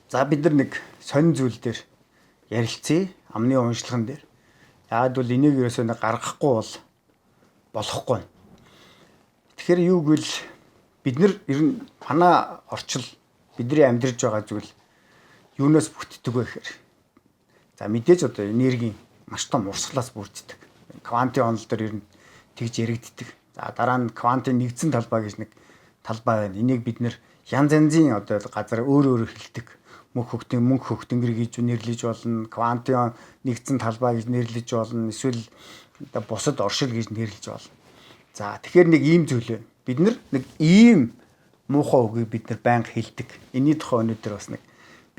За бид нар нэг сонин зүйл дээр ярилцъя. Амны уншлагын дээр. Яагад бол энийг ерөөсөө нэг гаргахгүй бол болохгүй. Тэгэхээр юу гэвэл бид нар ер нь манай орчил бидний амьдарч байгаа зүйл юунаас бүтдэг вэ гэхээр за мэдээж одоо энергийн маш том урсгалаас бүрддэг. Квантын онол дээр ер нь тэгж яригддаг. За дараа нь квантын нэгдсэн талбай гэж нэг талбай байна. Энийг бид нэр янз янзын одоо газар өөр хэлдэг. Мөнх хөхтөнгөр гэж нэрлэж болно. Квантын нэгдсэн талбай гэж нэрлэж болно. Эсвэл одоо бусад оршил гэж нэрлэж болно. За тэгэхээр нэг ийм зүйл байна. Бид нар нэг ийм муухай үгийг бид нар байнга хэлдэг. Энийний тухай өнөөдөр бас нэг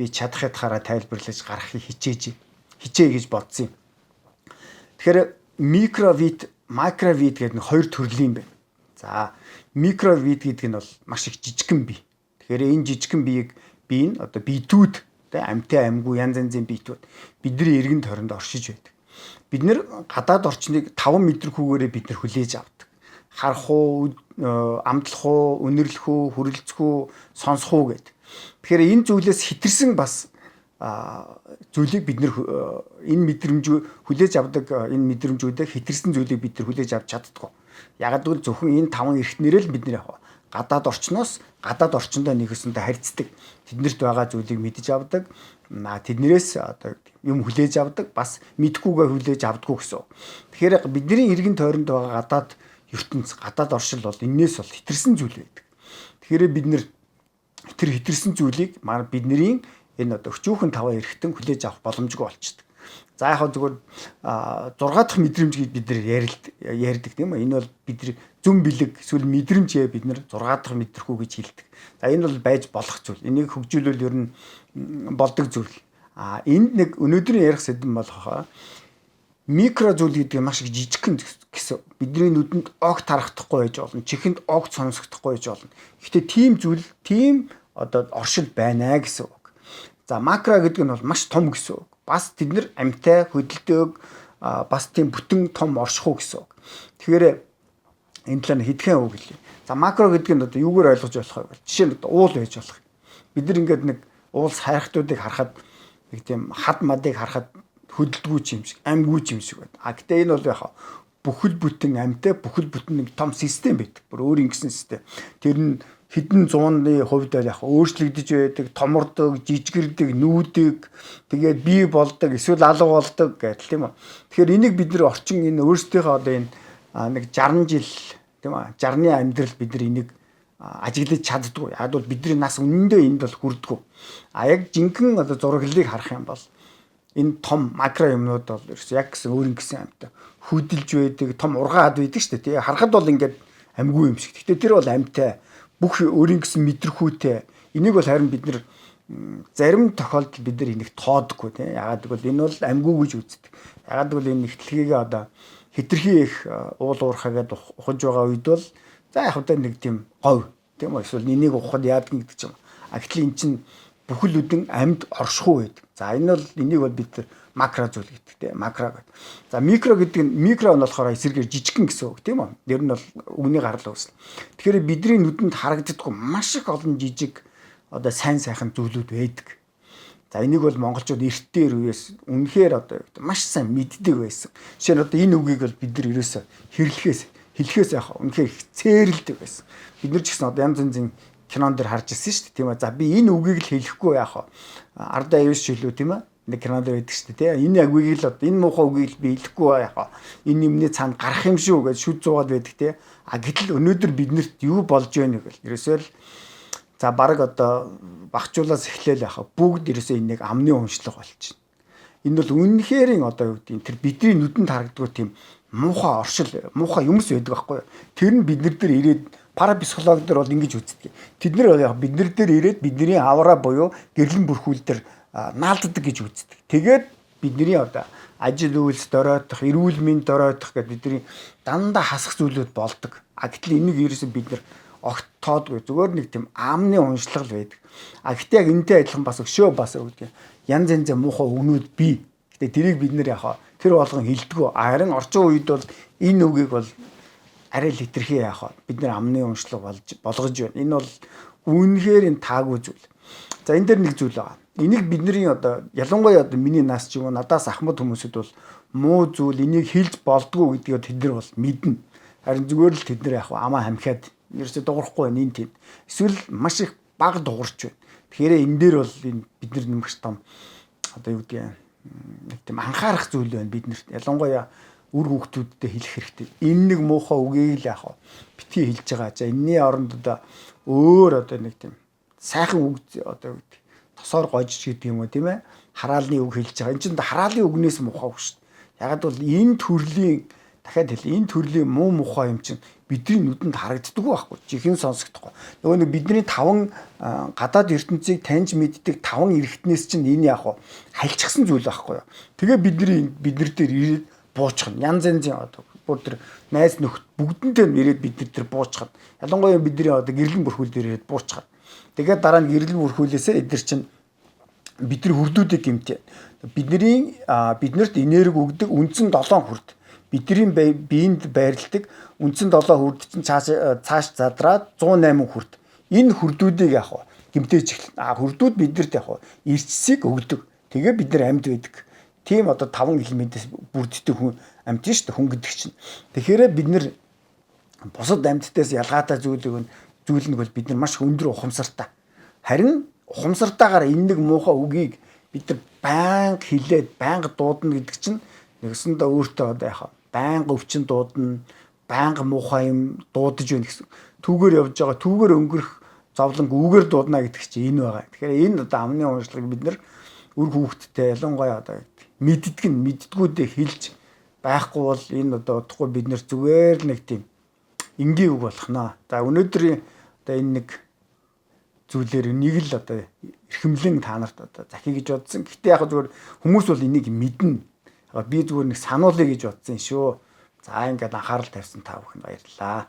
би чадах ятгаараа тайлбарлаж гаргахыг хичээе гэж бодсон юм. Тэгэхээр микровит, макровит гэдэг нэг хоёр төрлийн байна. За микровит гэдэг нь бол маш их жижигхэн бие. Тэгэхээр энэ жижигхэн биеийг бие нь одоо биетүүд амьтай амьгүй янз янзын биетүүд бидний эргэн тойронд оршиж байдаг. Бид нэр гадаад орчныг 5 м хүүгээрээ бид нар хүлээж авдаг. Харах уу, амтлах уу, үнэрлэх үү, хүрэлцэх үү, сонсох уу гэдэг. Тэгэхээр энэ зүйлээс хэтэрсэн бас зүйлийг бид нэр энэ мэдрэмж хүлээж авдаг энэ мэдрэмжүүдээ хэтэрсэн зүйлийг бид нар хүлээж авч чаддгүй. Ягаад гэвэл зөвхөн энэ 5 эрхтнэрээ л бид нэр явах. Гадаад орчноос гадаад орчиндөө нэгсэнтэй харьцдаг. Тэднэрт байгаа зүйлийг мэдж авдаг. Тэднэрээс одоо юм хүлээж авдаг. Бас мэдхгүйгээ хүлээж авдаггүй гэсэн. Тэгэхээр бидний эргэн тойронд байгаа гадаад ертөнц, гадаад оршил бол энээс бол хэтэрсэн зүйл байдаг. Тэгэхээр бид нэр тэр хэтэрсэн зүйлийг бидний энэ одоо өчүүхэн 5 эрхтэн хүлээж авах боломжгүй болчихдог. За яг зөвхөн 6 дахь мэдрэмж гэж бид нэр ярьдаг тийм үү? Энэ бол бидний зүн бэлэг эсвэл мэдрэмжээ бид нэр 6 дахь мэдрэхүү гэж хэлдэг. За энэ бол байж болох зүйл. Энийг хөгжүүлвэл ер нь болдог зүйл. Энд нэг өнөөдрийн ярих сэдэв болохоо микро зүйл гэдэг нь маш их жижигхэн гэсэн. Бидний нүдэнд огт харагдахгүй байж болно. Чихэнд огт сонсогдохгүй байж болно. Гэхдээ тийм зүйл, тийм одоо оршил байна гэсэн үг. За макро гэдэг нь бол маш том гэсэн үг. Бас тэд нар амьтай хөдөлдөг бас тийм бүтэн том оршихуу гэсэн үг. Тэгэхээр энэ талаар хэдхэн үг хэлье. За макро гэдэг нь одоо юугаар ойлгож болох вэ? Жишээ нь уул байж болох. Бид нар ингээд нэг уулс хайрхтуудыг харахад нэг тийм хад мадыг харахад хөдөлдгүү юм шиг, амьгүй юм шиг байна. Гэтэ энэ бол яг бүхэл бүтэн амьтай бүхэл бүтэн нэг том систем байдаг. Бүр өөр ингэсэн систем. Тэр нь хэдэн зууны хувьд яг өөрчлөгдөж байдаг, томордог, жижигэрдэг, нүүдэг, тэгээд бий болдог, эсвэл алга болдог гэдэг тийм үү. Тэгэхээр энийг бид нэр орчин энэ өөрсдийнхөө одоо энэ нэг 60 жил тийм үү 60-ны амьдрал бид нар энийг ажиглаж чаддгүй. Яг бол бидний нас үнэндээ энд бол хүрдэггүй. Яг жинхэнэ одоо зураглалыг харах юм бол энэ том макро юмнууд бол ерөөс яг гэсэн өөр ингэсэн амьтаа хөдөлж байдаг, том ургаад байдаг шүү дээ. Тэгээ харахад бол ингээд амьгүй юм шиг. Гэтэ тэр бол амьтай бүх өөрийн гэсэн мэдрэхүйтэй. Энийг бол харин бид нэр зарим тохиолдолд бид нар энийг тоодоггүй тийм. Ягаад гэвэл энэ бол амьгүй гэж үздэг. Ягаад гэвэл энэ нэгтлэгийг одоо хэтэрхий их уул уурхагээд ухаж байгаа үед бол за яг одоо нэг тийм говь тийм үү эсвэл энийг ухахад яадаг гэдэг ч юм. Гэтэл эн чинь бүхэл үдэн амьд оршихуй байдаг. За энэ бол энийг бол бид макро зүйл гэдэг тийм макро гэдэг. За микро гэдэг нь микро нь болохоор эсрэгээр жижигхэн гэсэн үг тийм үү? Нэр нь бол үгний гарал үүснэ. Тэгэхээр бидний нүдэнд харагддаггүй маш их олон жижиг одоо сайн сайхан зүйлүүд байдаг. За энийг бол монголчууд эртээр үеэс үнэхээр одоо маш сайн мэддэг байсан. Жишээ нь одоо энэ үгийг бол бид нар ерөөсө хэлэхээс яах үнэхээр их цээрэлдэг байсан. Бид нар ч гэсэн одоо янз янзын кинон дээр харж ирсэн шүү дээ тийм ээ. За би энэ үгийг л хэлэхгүй яах вэ? Ардаа юус шилүү тийм ээ. Нэг кинон дээр байдаг шүү дээ тийм. Энэ үгийг л энэ муухай үгийг л би хэлэхгүй яах вэ? Энэ юмний цаанд гарах юм шүү гэж шүд зуугаад байдаг тийм. Гэтэл өнөөдөр биднэрт юу болж байна вэ гэвэл ерөөсөө л за баг одоо багчуулаас эхлээл яах вэ? Бүгд ерөөсөө энэ нэг амны уншлага болчихно. Энэ бол үнэхэрийн одоо юу гэдэг тэр бидний нүдэнд харагддаг тийм муухай оршил, муухай юмс байдаг байхгүй юу? Тэр нь бид нар дээр ирээд парапсихологи дээр бол ингэж үздэг. Тэд нар яг бид нар дээр ирээд бидний авра буюу гэрлэн бүрхүүл дээр наалддаг гэж үздэг. Тэгээд бидний одоо ажил үйлс доройтох, эрүүл мэнд доройтох гэдэг бидний дандаа хасах зүйлүүд болдог. Гэтэл энийг ерөөсөө бид нар огт тоодгүй зүгээр нэг тийм амны уншлага л байдаг. Гэтээ яг энэтэй адилхан бас өшөө бас гэдэг. Янз янзын муухай өгнүүд бий. Гэтээ тэрийг бид нар яг тэр болгон хилдэггүй. Харин орчин үед бол энэ үгийг бол арай л хэтэрхий яах вэ? Бид нар амны уншлага болгож байна. Энэ бол үнэхээр энэ таагүй зүйл. За энэ дээр нэг зүйл байгаа. Энийг бидний одоо ялангуяа одоо миний нас ч юм уу надаас ахмад хүмүүсэд бол муу зүйл энийг хэлж болдгоо гэдгийг тэд нар бол мэднэ. Харин зүгээр л тэд нар яг амаа хамхиад ерөөсө дуурахгүй байна энэ тийм. Эсвэл маш их бага дуурч байна. Тэгэхээр энэ дээр бол энэ бид нар нэмэх том одоо юу гэдгийг нэг тийм анхаарах зүйл байна биднэрт. Ялангуяа үр хүүхдүүдтэй хэлэх хэрэгтэй. Энэ нэг муухай үгийг л яг битгий хэлж байгаа. За энэний оронд одоо өөр одоо нэг тийм сайхан үг одоо тосоор гожж гэдэг юм уу тийм ээ. Хараалны үг хэлж байгаа. Энэ чинь хараалын үгнээс муухай үг шүү дээ. Ягаад бол энэ төрлийн дахиад хэлээ энэ төрлийн муу мухай юм чинь бидний нүдэнд харагддаг байхгүй жихэн сонсогдохгүй. Нөгөө нэг бидний таван гадаад ертөнцийг таньж мэддэг таван эргэтнээс чинь энэ яг хальчихсан зүйл байхгүй юу. Тэгээ бид нар дээр ирээд буучхна. Янз янзын одоо бүр тэр найз нөхд бүгдэнтэй ирээд бид нар дээр буучхна. Ялангуяа бидний одоо гэрлэн бүрхүүл дээр ирээд буучхна. Тэгээд дараа нь гэрлэн бүрхүүлээсээ эдгэр чинь бидний хүрдүүдийг гэмтээ. Биднэрт энерги өгдөг үндсэн 7 хүрд. Бидний биеинд байрладаг үндсэн 7 хүрд чинь цааш задраад 108 хүрд. Энэ хүрдүүдийг яг гэмтээж эхэлнэ. Хүрдүүд биднэрт яг эрчсийг өгдөг. Тэгээ бид нар амьд байдаг. Тийм одоо 5 элементээс бүрддэг хүн амьд шүү дээ хүн гэдэг чинь. Тэгэхээр бид нар бусад амьдтаас ялгаатай зүйл нэг бол бид нар маш өндөр ухамсартай. Харин ухамсартайгаар энэ нэг муухай үгийг бид нар байнга хэлээд байнга дуудана гэдэг чинь нэгсэндээ өөртөө одоо яхаа байнга өвчин дуудана, байнга муухай юм дуудаж байна гэсэн. Түүгээр явж байгаа, түүгээр өнгөрөх зовлонг үгээр дуудана гэдэг чинь энэ байгаа. Тэгэхээр энэ одоо амны уншлагыг бид нар үр хүүхдтэй ялангуяа одоо мэддгүүдээ хэлж байхгүй бол энэ одоо удахгүй бид нар зүгээр нэг тийм энгийн үг болохноо. За өнөөдрийн одоо энэ нэг зүйлээр нэг л одоо эрхэмлэн та нарт одоо захий гэж бодсон. Гэхдээ яг зүгээр хүмүүс бол энийг мэднэ. Би зүгээр нэг сануулъя гэж бодсон шүү. За ингээд анхаарал тавьсан та бүхэнд баярлалаа.